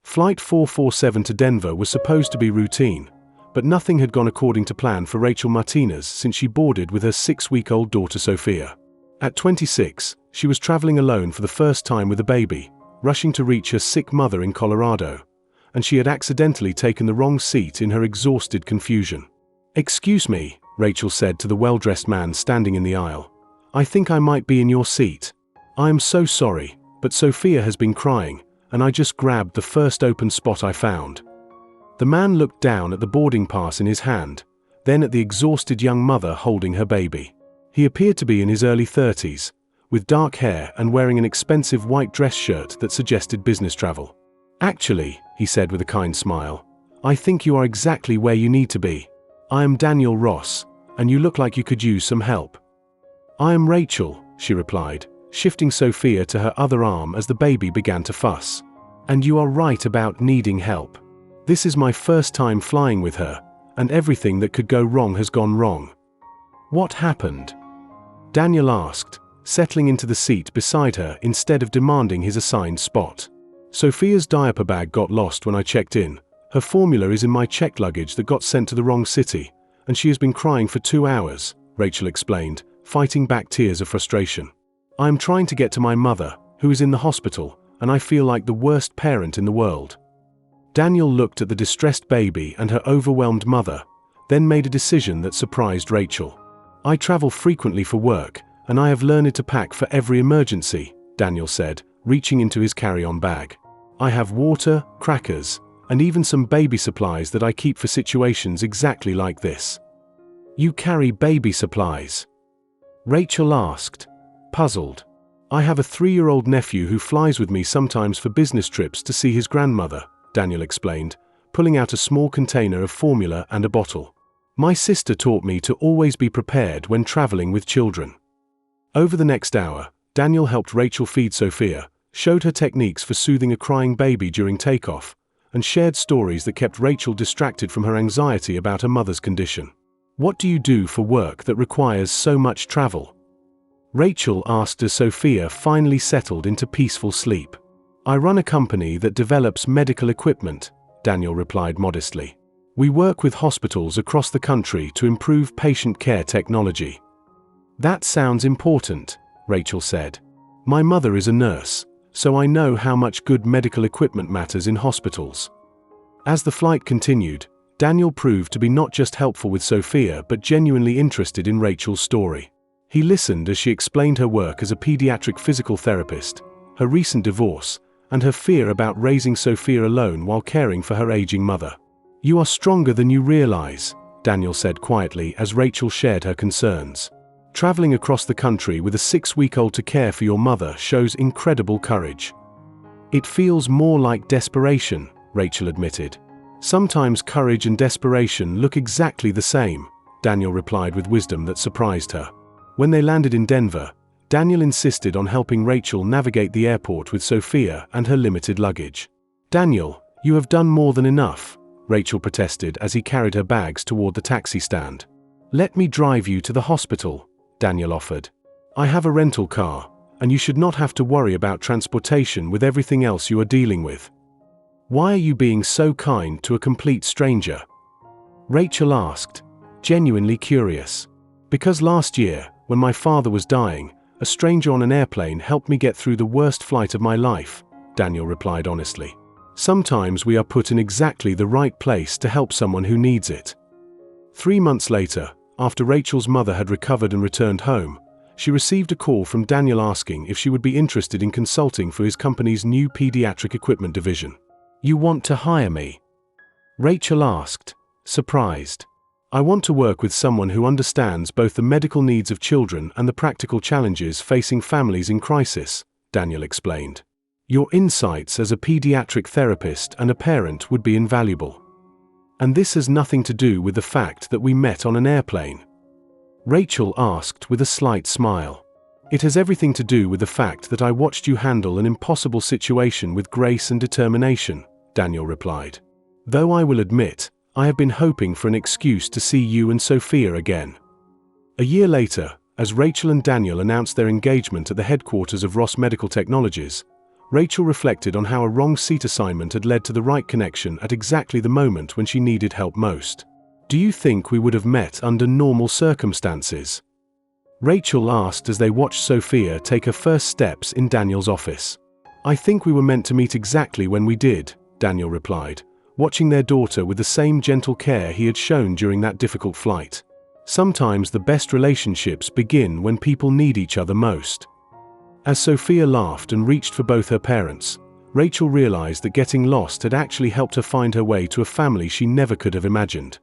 Flight 447 to Denver was supposed to be routine, but nothing had gone according to plan for Rachel Martinez since she boarded with her 6-week-old daughter Sophia. At 26, she was traveling alone for the first time with a baby, rushing to reach her sick mother in Colorado, and she had accidentally taken the wrong seat in her exhausted confusion. "Excuse me," Rachel said to the well-dressed man standing in the aisle. "I think I might be in your seat. I am so sorry, but Sophia has been crying, and I just grabbed the first open spot I found." The man looked down at the boarding pass in his hand, then at the exhausted young mother holding her baby. He appeared to be in his early 30s, with dark hair and wearing an expensive white dress shirt that suggested business travel. "Actually," he said with a kind smile, "I think you are exactly where you need to be. I am Daniel Ross, and you look like you could use some help." "I am Rachel," she replied, shifting Sophia to her other arm as the baby began to fuss. "And you are right about needing help. This is my first time flying with her, and everything that could go wrong has gone wrong." "What happened?" Daniel asked, settling into the seat beside her instead of demanding his assigned spot. "Sophia's diaper bag got lost when I checked in. Her formula is in my checked luggage that got sent to the wrong city, and she has been crying for 2 hours, Rachel explained, fighting back tears of frustration. "I am trying to get to my mother, who is in the hospital, and I feel like the worst parent in the world." Daniel looked at the distressed baby and her overwhelmed mother, then made a decision that surprised Rachel. "I travel frequently for work, and I have learned to pack for every emergency," Daniel said, reaching into his carry-on bag. "I have water, crackers, and even some baby supplies that I keep for situations exactly like this." "You carry baby supplies?" Rachel asked, puzzled. "I have a 3-year-old nephew who flies with me sometimes for business trips to see his grandmother," Daniel explained, pulling out a small container of formula and a bottle. "My sister taught me to always be prepared when traveling with children." Over the next hour, Daniel helped Rachel feed Sophia, showed her techniques for soothing a crying baby during takeoff, and shared stories that kept Rachel distracted from her anxiety about her mother's condition. "What do you do for work that requires so much travel?" Rachel asked as Sophia finally settled into peaceful sleep. "I run a company that develops medical equipment," Daniel replied modestly. "We work with hospitals across the country to improve patient care technology." "That sounds important," Rachel said. "My mother is a nurse, so I know how much good medical equipment matters in hospitals." As the flight continued, Daniel proved to be not just helpful with Sophia but genuinely interested in Rachel's story. He listened as she explained her work as a pediatric physical therapist, her recent divorce, and her fear about raising Sophia alone while caring for her aging mother. "You are stronger than you realize," Daniel said quietly as Rachel shared her concerns. "Traveling across the country with a 6-week-old to care for your mother shows incredible courage." "It feels more like desperation," Rachel admitted. "Sometimes courage and desperation look exactly the same," Daniel replied with wisdom that surprised her. When they landed in Denver, Daniel insisted on helping Rachel navigate the airport with Sophia and her limited luggage. "Daniel, you have done more than enough," Rachel protested as he carried her bags toward the taxi stand. "Let me drive you to the hospital," Daniel offered. "I have a rental car, and you should not have to worry about transportation with everything else you are dealing with." "Why are you being so kind to a complete stranger?" Rachel asked, genuinely curious. "Because last year, when my father was dying, a stranger on an airplane helped me get through the worst flight of my life," Daniel replied honestly. "Sometimes we are put in exactly the right place to help someone who needs it." 3 months later, after Rachel's mother had recovered and returned home, she received a call from Daniel asking if she would be interested in consulting for his company's new pediatric equipment division. "You want to hire me?" Rachel asked, surprised. "I want to work with someone who understands both the medical needs of children and the practical challenges facing families in crisis," Daniel explained. "Your insights as a pediatric therapist and a parent would be invaluable. And this has nothing to do with the fact that we met on an airplane?" Rachel asked with a slight smile. "It has everything to do with the fact that I watched you handle an impossible situation with grace and determination," Daniel replied. "Though I will admit, I have been hoping for an excuse to see you and Sophia again." A year later, as Rachel and Daniel announced their engagement at the headquarters of Ross Medical Technologies, Rachel reflected on how a wrong seat assignment had led to the right connection at exactly the moment when she needed help most. Do you think we would have met under normal circumstances? Rachel asked as they watched Sophia take her first steps in Daniel's office. I think we were meant to meet exactly when we did, Daniel replied, watching their daughter with the same gentle care he had shown during that difficult flight. Sometimes the best relationships begin when people need each other most. As Sophia laughed and reached for both her parents, Rachel realized that getting lost had actually helped her find her way to a family she never could have imagined.